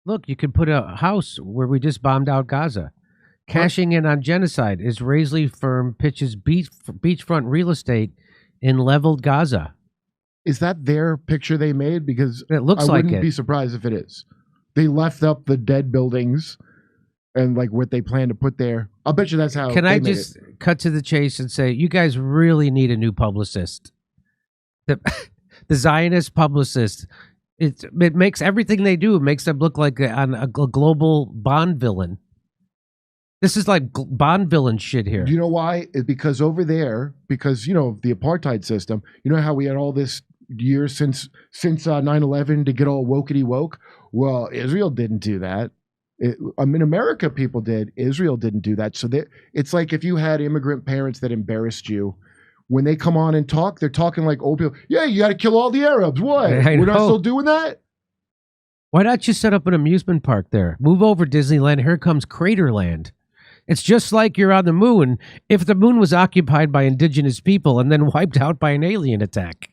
Look, you could put a house where we just bombed out Gaza. Cashing in on genocide. Israeli firm pitches beachfront real estate in leveled Gaza. Is that their picture they made? Because It looks I like wouldn't it. be surprised if it is. They left up the dead buildings and like what they plan to put there. I'll bet you that's how. Can they I made just it. cut to the chase and say, you guys really need a new publicist? The Zionist publicist. It makes everything they do, it makes them look like a global Bond villain. This is like Bond villain shit here. Do you know why? It's because over there, because, you know, the apartheid system, you know how we had all this years since 9/11 to get all wokety woke? Well, Israel didn't do that. America people did. Israel didn't do that. So it's like if you had immigrant parents that embarrassed you, when they come on and talk, they're talking like old people. Yeah, you got to kill all the Arabs. What? We're not still doing that? Why not you set up an amusement park there? Move over Disneyland. Here comes Craterland. It's just like you're on the moon if the moon was occupied by indigenous people and then wiped out by an alien attack.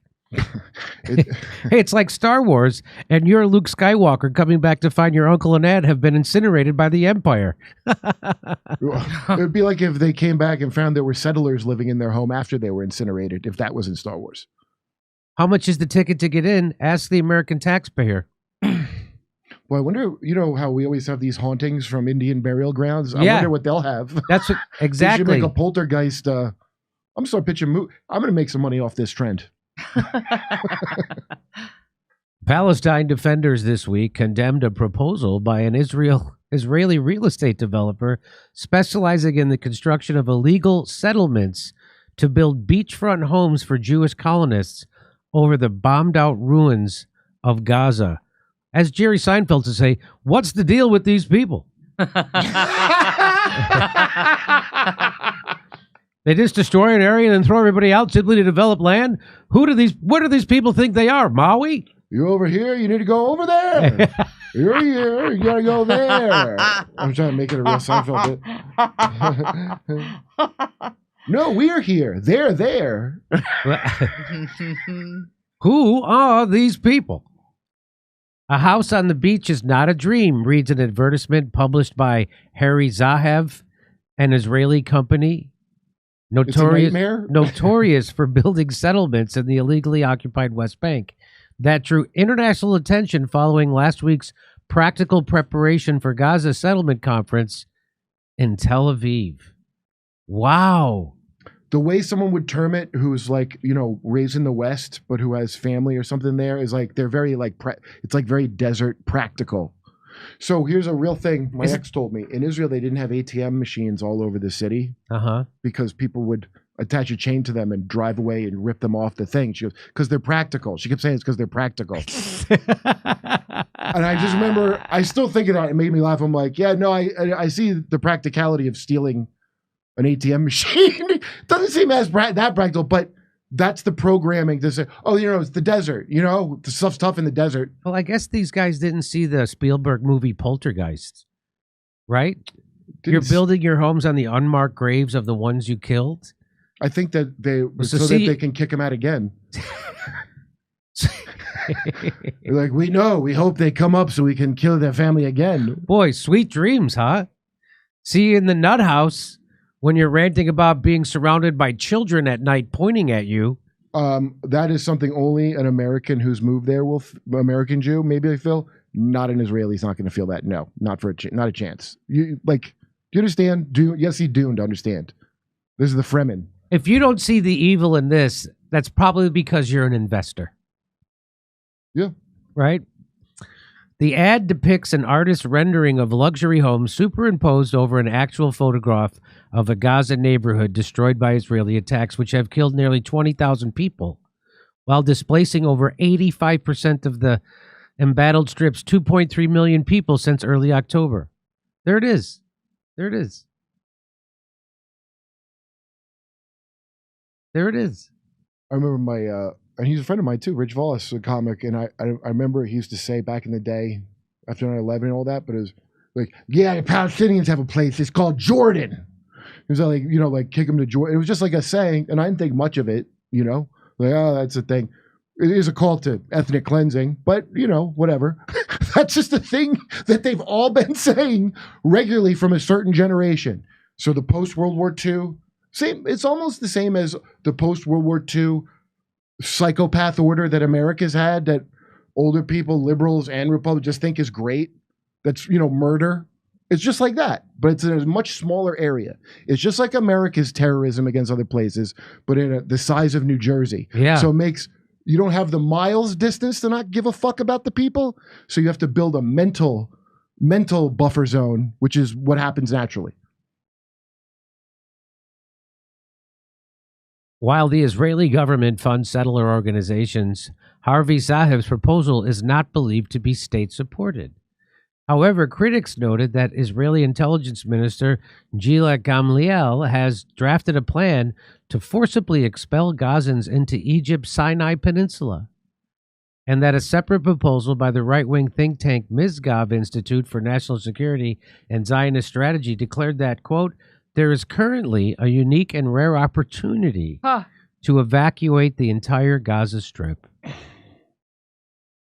Hey, it's like Star Wars, and you're Luke Skywalker coming back to find your uncle and aunt have been incinerated by the Empire. It would be like if they came back and found there were settlers living in their home after they were incinerated, if that was in Star Wars. How much is the ticket to get in? Ask the American taxpayer. Well, I wonder, you know how we always have these hauntings from Indian burial grounds? I Yeah. wonder what they'll have. That's what, They exactly. should make a poltergeist. I'm start pitching. I'm going to make some money off this trend. Palestine defenders this week condemned a proposal by an Israeli real estate developer specializing in the construction of illegal settlements to build beachfront homes for Jewish colonists over the bombed-out ruins of Gaza. As Jerry Seinfeld to say, what's the deal with these people? They just destroy an area and then throw everybody out simply to develop land? What do these people think they are, Maui? You're over here, you need to go over there. You're here, you got to go there. I'm trying to make it a real Seinfeld bit. No, we're here. They're there. Who are these people? A house on the beach is not a dream, reads an advertisement published by Harry Zahav, an Israeli company notorious for building settlements in the illegally occupied West Bank. That drew international attention following last week's practical preparation for Gaza settlement conference in Tel Aviv. Wow. The way someone would term it, who's like, you know, raised in the West, but who has family or something there, is like, they're very like, it's like very desert practical. So here's a real thing. My ex told me in Israel, they didn't have ATM machines all over the city because people would attach a chain to them and drive away and rip them off the thing. She goes, because they're practical. She kept saying it's because they're practical. And I just remember, I still think of that. It made me laugh. I'm like, yeah, no, I see the practicality of stealing an ATM machine. Doesn't seem as that practical, but that's the programming to say, oh, you know, it's the desert, you know, the stuff's tough in the desert. Well, I guess these guys didn't see the Spielberg movie Poltergeist, right? You're building your homes on the unmarked graves of the ones you killed. I think that that they can kick them out again. They're like, we hope they come up so we can kill their family again. Boy, sweet dreams, huh? See you in the nut house when you're ranting about being surrounded by children at night pointing at you. That is something only an American who's moved there will, American Jew, maybe they feel. Not an Israeli's not going to feel that. No, not a chance. Do you understand? You got to see Dune to understand. This is the Fremen. If you don't see the evil in this, that's probably because you're an investor. Yeah. Right? The ad depicts an artist's rendering of luxury homes superimposed over an actual photograph of a Gaza neighborhood destroyed by Israeli attacks, which have killed nearly 20,000 people, while displacing over 85% of the embattled strip's 2.3 million people since early October. There it is. There it is. There it is. I remember and he's a friend of mine too, Rich Voss, a comic, and I remember he used to say back in the day, after 9/11 and all that, but it was like, yeah, the Palestinians have a place, it's called Jordan. It was like, you know, like kick them to Jordan. It was just like a saying, and I didn't think much of it, you know, like, oh, that's a thing. It is a call to ethnic cleansing, but whatever. That's just a thing that they've all been saying regularly from a certain generation. So the post-World War II, same. It's almost the same as the post-World War II psychopath order that America's had, that older people, liberals and Republicans, just think is great. That's, murder. It's just like that, but it's in a much smaller area. It's just like America's terrorism against other places, but in the size of New Jersey. Yeah. So it makes, you don't have the miles distance to not give a fuck about the people. So you have to build a mental buffer zone, which is what happens naturally. While the Israeli government funds settler organizations, Harvey Zahev's proposal is not believed to be state-supported. However, critics noted that Israeli Intelligence Minister Gila Gamliel has drafted a plan to forcibly expel Gazans into Egypt's Sinai Peninsula, and that a separate proposal by the right-wing think tank Mizgov Institute for National Security and Zionist Strategy declared that, quote, there is currently a unique and rare opportunity to evacuate the entire Gaza Strip.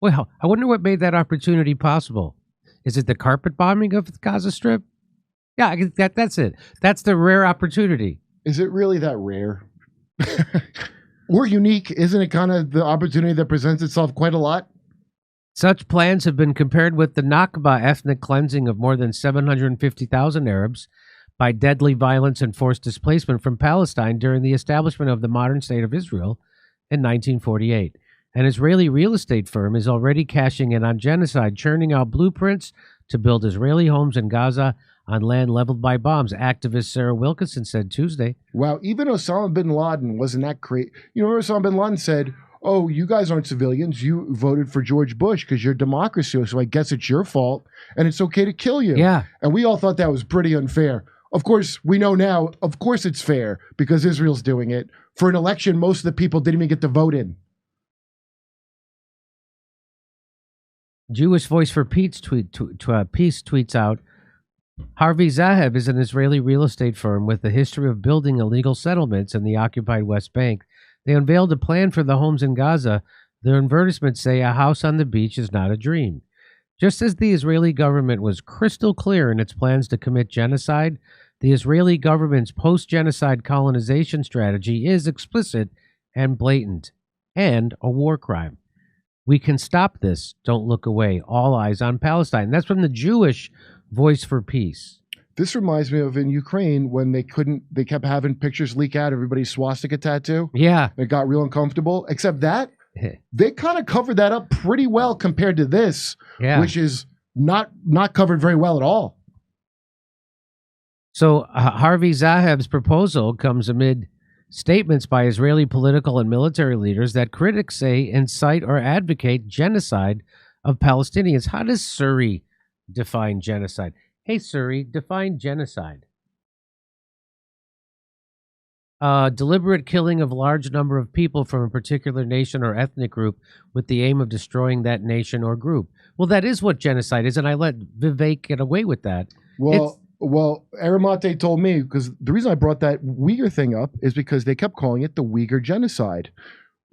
Well, I wonder what made that opportunity possible. Is it the carpet bombing of the Gaza Strip? Yeah, that's it. That's the rare opportunity. Is it really that rare? Or unique? Isn't it kind of the opportunity that presents itself quite a lot? Such plans have been compared with the Nakba ethnic cleansing of more than 750,000 Arabs by deadly violence and forced displacement from Palestine during the establishment of the modern state of Israel in 1948. An Israeli real estate firm is already cashing in on genocide, churning out blueprints to build Israeli homes in Gaza on land leveled by bombs, activist Sarah Wilkinson said Tuesday. Wow, even Osama bin Laden wasn't that crazy. Osama bin Laden said, oh, you guys aren't civilians. You voted for George Bush because you're democracy, so I guess it's your fault, and it's okay to kill you. Yeah. And we all thought that was pretty unfair. Of course, we know now, of course it's fair because Israel's doing it. For an election, most of the people didn't even get to vote in. Jewish Voice for Peace tweets out, Harvey Zahev is an Israeli real estate firm with a history of building illegal settlements in the occupied West Bank. They unveiled a plan for the homes in Gaza. Their advertisements say a house on the beach is not a dream. Just as the Israeli government was crystal clear in its plans to commit genocide, the Israeli government's post-genocide colonization strategy is explicit and blatant, and a war crime. We can stop this. Don't look away. All eyes on Palestine. That's from the Jewish Voice for Peace. This reminds me of in Ukraine when they kept having pictures leak out, everybody's swastika tattoo. Yeah. It got real uncomfortable, except that they kind of covered that up pretty well compared to this, which is not covered very well at all. So Harvey Zahev's proposal comes amid statements by Israeli political and military leaders that critics say incite or advocate genocide of Palestinians. How does Suri define genocide? Hey, Suri, define genocide. Deliberate killing of large number of people from a particular nation or ethnic group with the aim of destroying that nation or group. Well, that is what genocide is, and I let Vivek get away with that. Well, Aramate told me, because the reason I brought that Uyghur thing up is because they kept calling it the Uyghur genocide.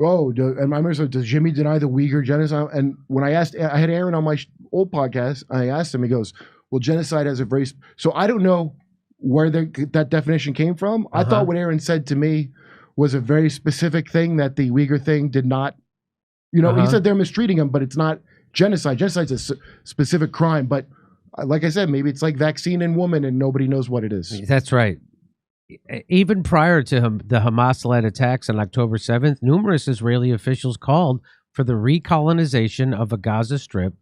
Oh, and I remember, so does Jimmy deny the Uyghur genocide? And when I had Aaron on my old podcast, I asked him, he goes, well, genocide has a very, so I don't know where that definition came from. I thought what Aaron said to me was a very specific thing that the Uyghur thing did not, he said they're mistreating him, but it's not genocide. Genocide's a specific crime, but like I said, maybe it's like vaccine in woman and nobody knows what it is. That's right. Even prior to the Hamas-led attacks on October 7th, numerous Israeli officials called for the recolonization of a Gaza Strip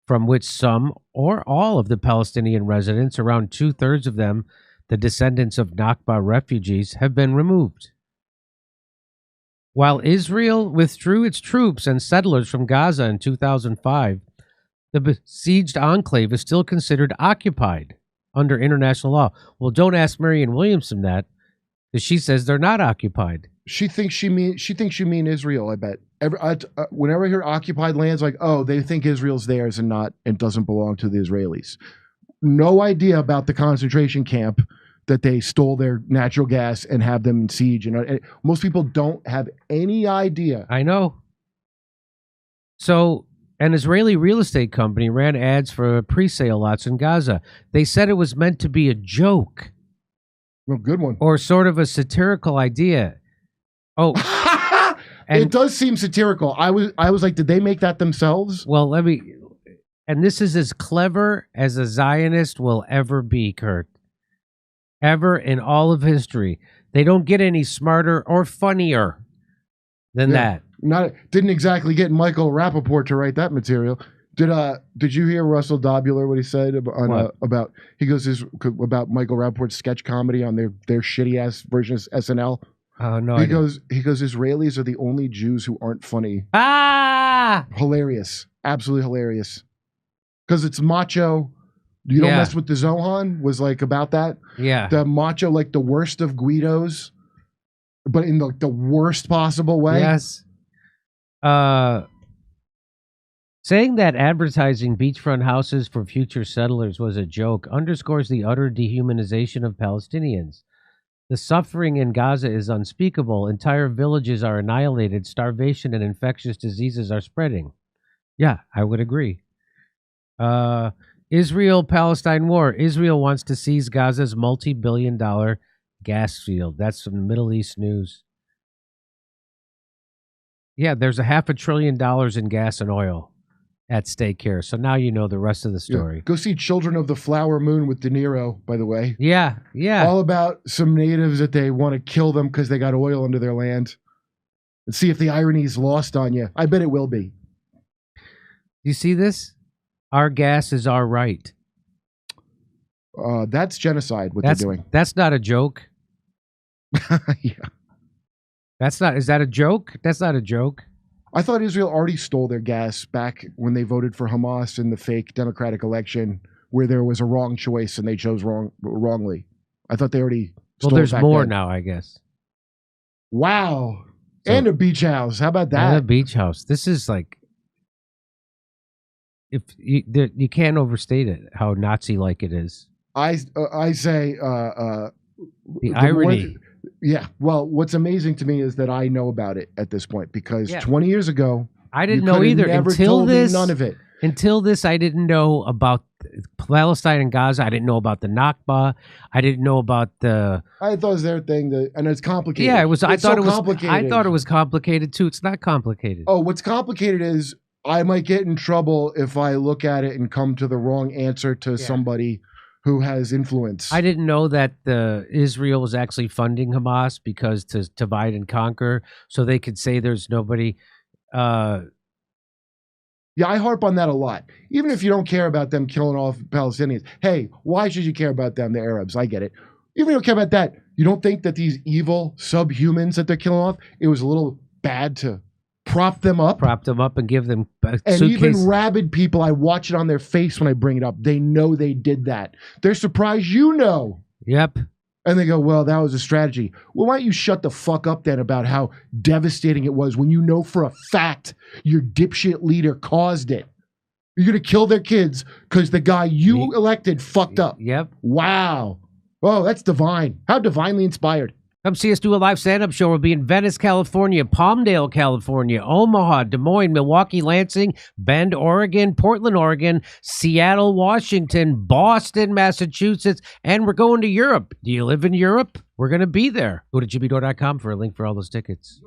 from which some or all of the Palestinian residents, around 2/3 of them, the descendants of Nakba refugees, have been removed. While Israel withdrew its troops and settlers from Gaza in 2005, the besieged enclave is still considered occupied under international law. Well, don't ask Marianne Williamson that, because she says they're not occupied. She thinks you mean Israel, I bet. Whenever I hear occupied lands, like, oh, they think Israel's theirs and doesn't belong to the Israelis. No idea about the concentration camp that they stole their natural gas and have them in siege. And most people don't have any idea. I know. So, an Israeli real estate company ran ads for pre-sale lots in Gaza. They said it was meant to be a joke Well, good one. or sort of a satirical idea. Oh, It and does seem satirical. I was like, did they make that themselves? well, and this is as clever as a Zionist will ever be, Kurt. Ever in all of history. They don't get any smarter or funnier than that. Didn't exactly get Michael Rappaport to write that material. Did you hear Russell Dobular what he said about he goes about Michael Rappaport's sketch comedy on their shitty ass version of SNL? Oh no. He goes Israelis are the only Jews who aren't funny. Hilarious. Absolutely hilarious. Because it's macho. You don't mess with the Zohan was like about that. Yeah. The macho, like the worst of Guidos, but in the worst possible way. Yes. Saying that advertising beachfront houses for future settlers was a joke underscores the utter dehumanization of Palestinians. The suffering in Gaza is unspeakable. Entire villages are annihilated. Starvation and infectious diseases are spreading. Yeah, I would agree. Israel-Palestine war. Israel wants to seize Gaza's multi-billion-dollar gas field. That's from Middle East News. Yeah, there's $500 billion in gas and oil at stake here. So now you know the rest of the story. Yeah. Go see Children of the Flower Moon with De Niro, by the way. Yeah. All about some natives that they want to kill them because they got oil under their land. And see if the irony is lost on you. I bet it will be. You see this? Our gas is our right. That's genocide, they're doing. That's not a joke. Yeah. Is that a joke? That's not a joke. I thought Israel already stole their gas back when they voted for Hamas in the fake democratic election where there was a wrong choice and they chose wrongly. I thought they already stole there's it back more then. now, I guess. Wow. And a beach house. How about that? And a beach house. This is like, if you can't overstate it, how Nazi-like it is. I say the irony. Well, what's amazing to me is that I know about it at this point because 20 years ago, I didn't know either until this. None of it. Until this, I didn't know about Palestine and Gaza. I didn't know about the Nakba. I didn't know about the. I thought it was their thing, and it's complicated. Yeah, it was. I thought it was complicated. I thought it was complicated too. It's not complicated. Oh, what's complicated is I might get in trouble if I look at it and come to the wrong answer to somebody who has influence. I didn't know that Israel was actually funding Hamas because to divide and conquer, so they could say there's nobody. Yeah, I harp on that a lot. Even if you don't care about them killing off Palestinians. Hey, why should you care about them, the Arabs? I get it. Even if you don't care about that, you don't think that these evil subhumans that they're killing off, it was a little bad to prop them up and give them and suitcase. Even rabid people, I watch it on their face when I bring it up. They know they did that. They're surprised you know. Yep. And they go, well, that was a strategy. Well, why don't you shut the fuck up then about how devastating it was when you know for a fact your dipshit leader caused it? You're going to kill their kids because the guy you elected fucked up. Yep. Wow. Oh, that's divine. How divinely inspired. Come see us do a live stand-up show. We'll be in Venice, California, Palmdale, California, Omaha, Des Moines, Milwaukee, Lansing, Bend, Oregon, Portland, Oregon, Seattle, Washington, Boston, Massachusetts, and we're going to Europe. Do you live in Europe? We're going to be there. Go to jimmydore.com for a link for all those tickets.